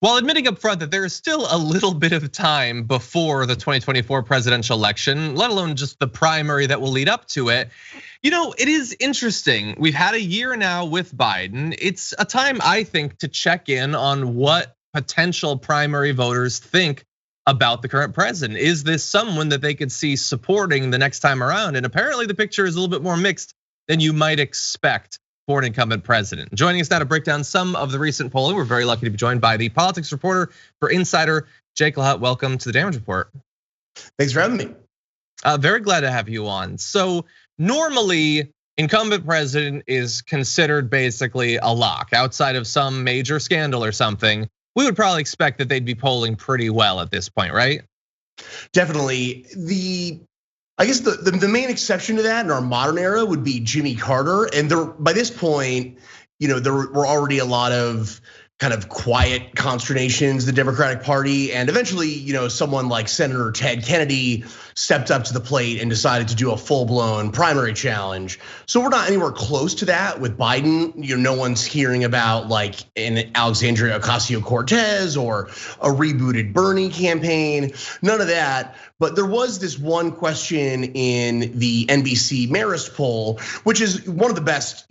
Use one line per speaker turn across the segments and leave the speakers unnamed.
While admitting up front that there is still a little bit of time before the 2024 presidential election, let alone just the primary that will lead up to it. It is interesting. We've had a year now with Biden. It's a time, I think, to check in on what potential primary voters think about the current president. Is this someone that they could see supporting the next time around? And apparently the picture is a little bit more mixed than you might expect for an incumbent president. Joining us now to break down some of the recent polling, we're very lucky to be joined by the politics reporter for Insider, Jake Lahut. Welcome to the Damage Report.
Thanks for having me.
Very glad to have you on. So normally, incumbent president is considered basically a lock. Outside of some major scandal or something, we would probably expect that they'd be polling pretty well at this point, right?
Definitely. I guess the main exception to that in our modern era would be Jimmy Carter. And by this point, there were already a lot of kind of quiet consternations, the Democratic Party, and eventually, someone like Senator Ted Kennedy stepped up to the plate and decided to do a full-blown primary challenge. So we're not anywhere close to that with Biden. No one's hearing about like an Alexandria Ocasio-Cortez or a rebooted Bernie campaign, none of that. But there was this one question in the NBC Marist poll, which is one of the best,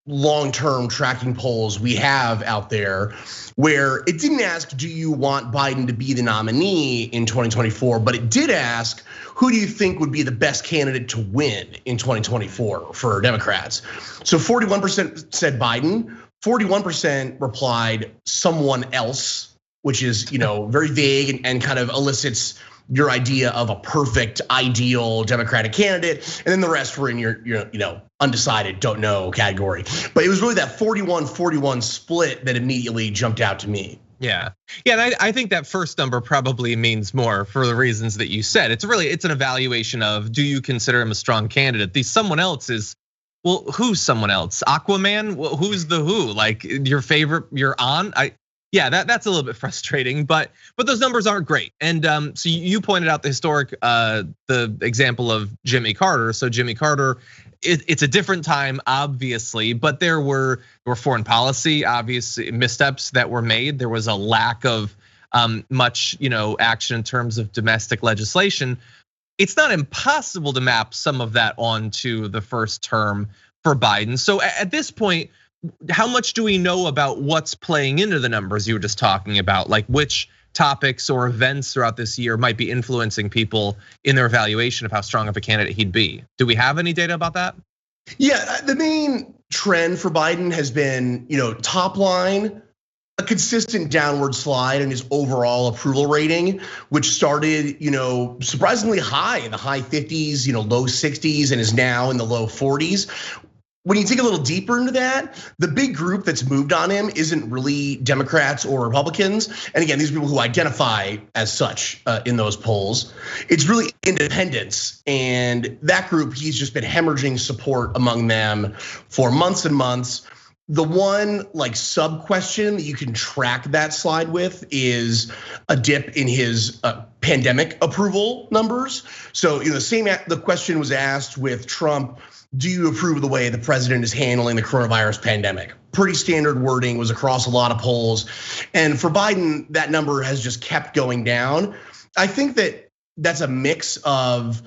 long-term tracking polls we have out there, where it didn't ask, do you want Biden to be the nominee in 2024? But it did ask, who do you think would be the best candidate to win in 2024 for Democrats? So 41% said Biden, 41% replied someone else, which is very vague and kind of elicits your idea of a perfect, ideal Democratic candidate, and then the rest were in your undecided, don't know category. But it was really that 41-41 split that immediately jumped out to me.
Yeah, I think that first number probably means more for the reasons that you said. It's an evaluation of, do you consider him a strong candidate? The someone else is, well, who's someone else? Aquaman? Who's the who? Like your favorite, your aunt? Yeah, that's a little bit frustrating, but those numbers aren't great. And so you pointed out the historic, the example of Jimmy Carter. So Jimmy Carter, it's a different time, obviously, but there were foreign policy, obvious missteps that were made. There was a lack of much, action in terms of domestic legislation. It's not impossible to map some of that onto the first term for Biden. So at this point, how much do we know about what's playing into the numbers you were just talking about? Like which topics or events throughout this year might be influencing people in their evaluation of how strong of a candidate he'd be? Do we have any data about that?
Yeah, the main trend for Biden has been, top line, a consistent downward slide in his overall approval rating, which started, surprisingly high in the high 50s, low 60s, and is now in the low 40s. When you dig a little deeper into that, the big group that's moved on him isn't really Democrats or Republicans. And again, these are people who identify as such in those polls. It's really independents. And that group, he's just been hemorrhaging support among them for months and months. The one like sub question that you can track that slide with is a dip in his pandemic approval numbers. So the question was asked with Trump, do you approve of the way the president is handling the coronavirus pandemic? Pretty standard wording, was across a lot of polls. And for Biden, that number has just kept going down. I think that that's a mix of,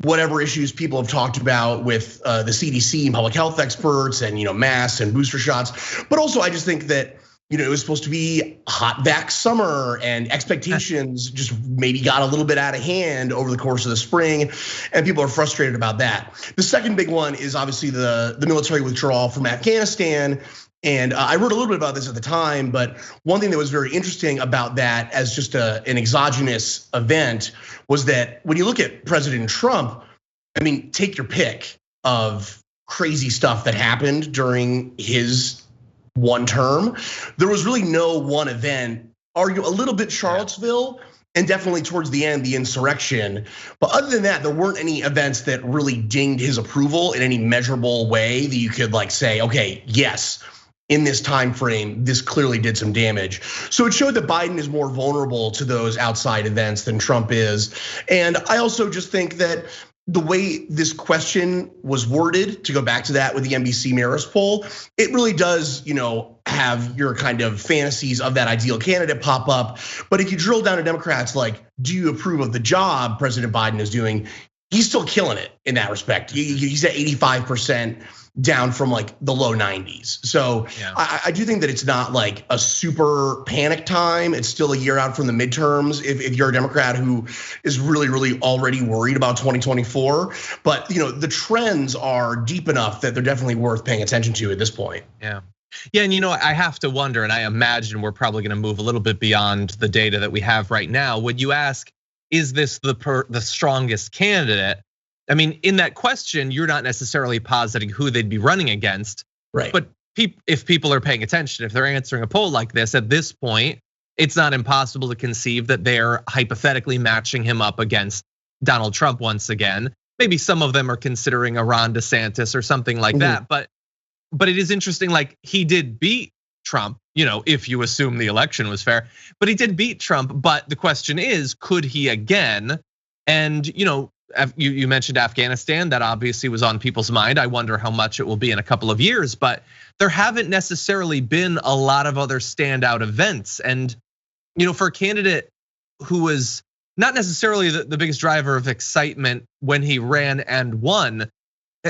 whatever issues people have talked about with the CDC and public health experts and, masks and booster shots. But also I just think that, it was supposed to be hot vax summer and expectations just maybe got a little bit out of hand over the course of the spring, and people are frustrated about that. The second big one is obviously the military withdrawal from Afghanistan. And I wrote a little bit about this at the time, but one thing that was very interesting about that as just an exogenous event was that when you look at President Trump, take your pick of crazy stuff that happened during his one term. There was really no one event, a little bit Charlottesville, and definitely towards the end, the insurrection. But other than that, there weren't any events that really dinged his approval in any measurable way that you could like say, okay, yes, in this time frame, this clearly did some damage. So it showed that Biden is more vulnerable to those outside events than Trump is. And I also just think that the way this question was worded, to go back to that with the NBC Marist poll, it really does, have your kind of fantasies of that ideal candidate pop up. But if you drill down to Democrats, like, do you approve of the job President Biden is doing? He's still killing it in that respect. He's at 85%, down from like the low 90s. So yeah. I do think that it's not like a super panic time. It's still a year out from the midterms if you're a Democrat who is really already worried about 2024. But the trends are deep enough that they're definitely worth paying attention to at this point.
Yeah. Yeah, and I have to wonder, and I imagine we're probably going to move a little bit beyond the data that we have right now. When you ask, is this the strongest candidate? I mean, in that question, you're not necessarily positing who they'd be running against,
right?
But if people are paying attention, if they're answering a poll like this, at this point, it's not impossible to conceive that they're hypothetically matching him up against Donald Trump once again. Maybe some of them are considering a Ron DeSantis or something like that, but it is interesting, like he did beat Trump, if you assume the election was fair, but he did beat Trump. But the question is, could he again? And you mentioned Afghanistan, that obviously was on people's mind. I wonder how much it will be in a couple of years, but there haven't necessarily been a lot of other standout events. And for a candidate who was not necessarily the biggest driver of excitement when he ran and won,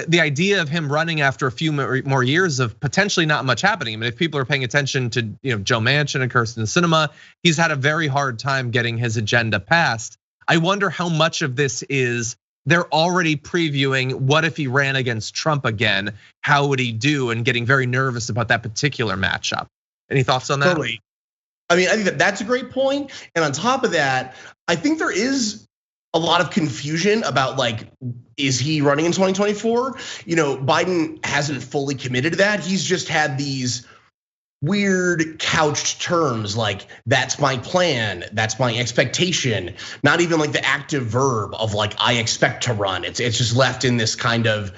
the idea of him running after a few more years of potentially not much happening. I mean, if people are paying attention to Joe Manchin and Kirsten Sinema, he's had a very hard time getting his agenda passed. I wonder how much of this is they're already previewing what if he ran against Trump again, how would he do, and getting very nervous about that particular matchup. Any thoughts on that?
Totally. I mean, I think that's a great point. And on top of that, I think there is a lot of confusion about like, is he running in 2024? Biden hasn't fully committed to that. He's just had these weird couched terms like, that's my plan, that's my expectation. Not even like the active verb of like, I expect to run. It's just left in this kind of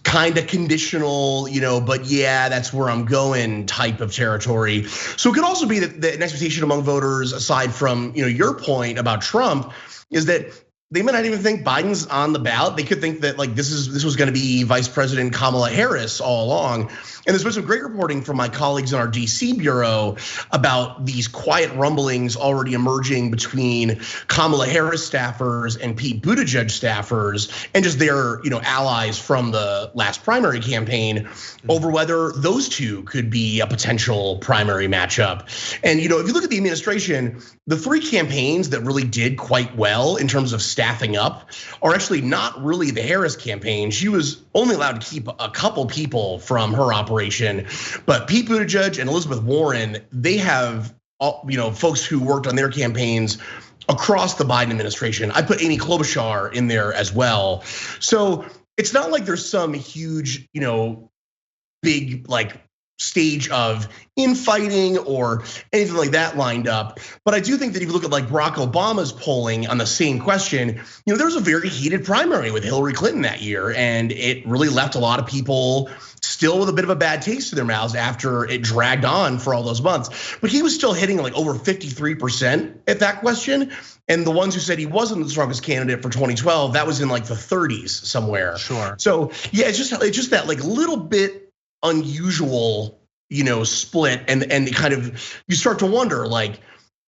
conditional, but yeah, that's where I'm going type of territory. So it could also be that an expectation among voters, aside from your point about Trump, is that they might not even think Biden's on the ballot. They could think that like this was going to be Vice President Kamala Harris all along. And there's been some great reporting from my colleagues in our DC bureau about these quiet rumblings already emerging between Kamala Harris staffers and Pete Buttigieg staffers, and just their allies from the last primary campaign over whether those two could be a potential primary matchup. And if you look at the administration, the three campaigns that really did quite well in terms of staffing up are actually not really the Harris campaign. She was only allowed to keep a couple people from her operation, but Pete Buttigieg and Elizabeth Warren, they have folks who worked on their campaigns across the Biden administration. I put Amy Klobuchar in there as well. So it's not like there's some huge, big like stage of infighting or anything like that lined up. But I do think that if you look at like Barack Obama's polling on the same question, there was a very heated primary with Hillary Clinton that year, and it really left a lot of people still with a bit of a bad taste in their mouths after it dragged on for all those months. But he was still hitting like over 53% at that question. And the ones who said he wasn't the strongest candidate for 2012, that was in like the 30s somewhere.
Sure.
So yeah, it's just that like little bit unusual, split, and kind of you start to wonder like,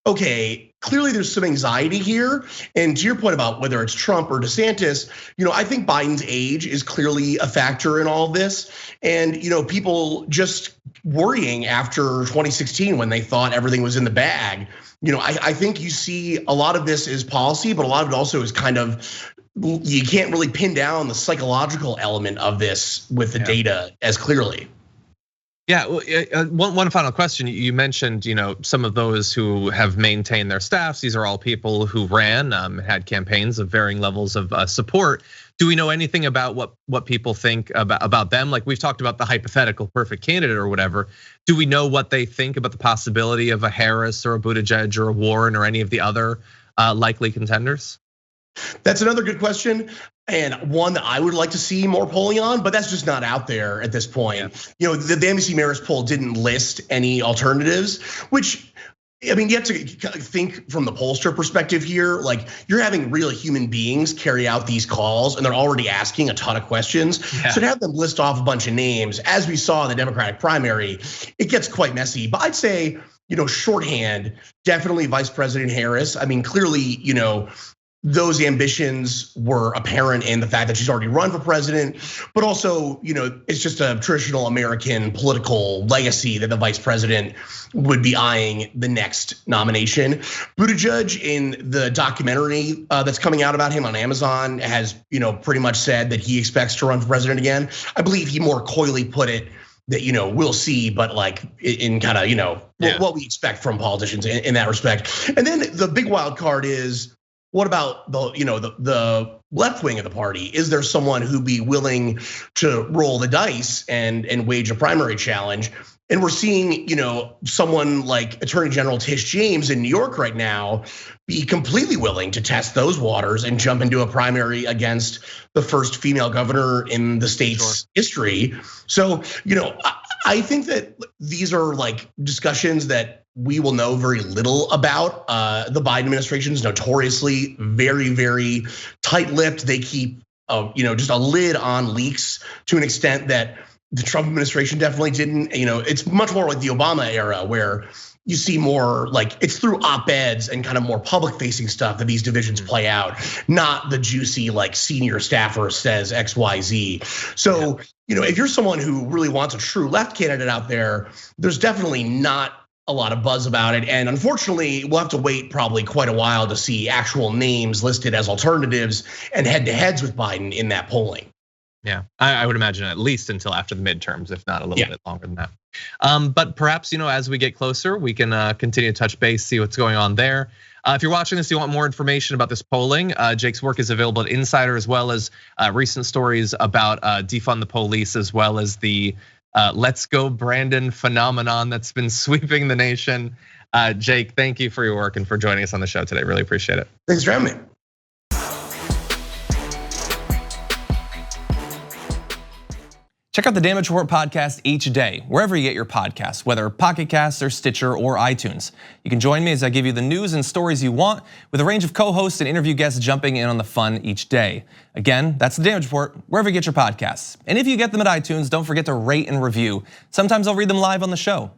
okay, clearly there's some anxiety here. And to your point about whether it's Trump or DeSantis, I think Biden's age is clearly a factor in all of this. And people just worrying after 2016 when they thought everything was in the bag. I think you see a lot of this is policy, but a lot of it also is kind of, you can't really pin down the psychological element of this with the data as clearly.
Yeah, one final question. You mentioned, some of those who have maintained their staffs. These are all people who ran, had campaigns of varying levels of support. Do we know anything about what people think about them? Like we've talked about the hypothetical perfect candidate or whatever. Do we know what they think about the possibility of a Harris or a Buttigieg or a Warren or any of the other likely contenders?
That's another good question, and one that I would like to see more polling on, but that's just not out there at this point. The NBC Marist poll didn't list any alternatives, which I mean, you have to think from the pollster perspective here. Like, you're having real human beings carry out these calls, and they're already asking a ton of questions. Yeah. So to have them list off a bunch of names, as we saw in the Democratic primary, it gets quite messy. But I'd say, shorthand, definitely Vice President Harris. I mean, clearly, those ambitions were apparent in the fact that she's already run for president, but also, it's just a traditional American political legacy that the vice president would be eyeing the next nomination. Buttigieg, in the documentary that's coming out about him on Amazon, has, pretty much said that he expects to run for president again. I believe he more coyly put it that, we'll see, but like in kind of, what we expect from politicians in that respect. And then the big wild card is, what about the left wing of the party? Is there someone who'd be willing to roll the dice and wage a primary challenge? And we're seeing, someone like Attorney General Tish James in New York right now be completely willing to test those waters and jump into a primary against the first female governor in the state's history. So, I think that these are like discussions that we will know very little about. The Biden administration is notoriously very, very tight-lipped. They keep, just a lid on leaks to an extent that the Trump administration definitely didn't. It's much more like the Obama era, where you see more like it's through op-eds and kind of more public-facing stuff that these divisions play out, not the juicy like senior staffer says X, Y, Z. So, if you're someone who really wants a true left candidate out there, there's definitely not a lot of buzz about it. And unfortunately, we'll have to wait probably quite a while to see actual names listed as alternatives and head-to-heads with Biden in that polling.
Yeah, I would imagine at least until after the midterms, if not a little bit longer than that. But perhaps, as we get closer, we can continue to touch base, see what's going on there. If you're watching this, you want more information about this polling, Jake's work is available at Insider, as well as recent stories about defund the police, as well as the Let's Go Brandon phenomenon that's been sweeping the nation. Jake, thank you for your work and for joining us on the show today. Really appreciate it.
Thanks for having me.
Check out the Damage Report podcast each day, wherever you get your podcasts, whether Pocket Casts or Stitcher or iTunes. You can join me as I give you the news and stories you want, with a range of co-hosts and interview guests jumping in on the fun each day. Again, that's the Damage Report, wherever you get your podcasts. And if you get them at iTunes, don't forget to rate and review. Sometimes I'll read them live on the show.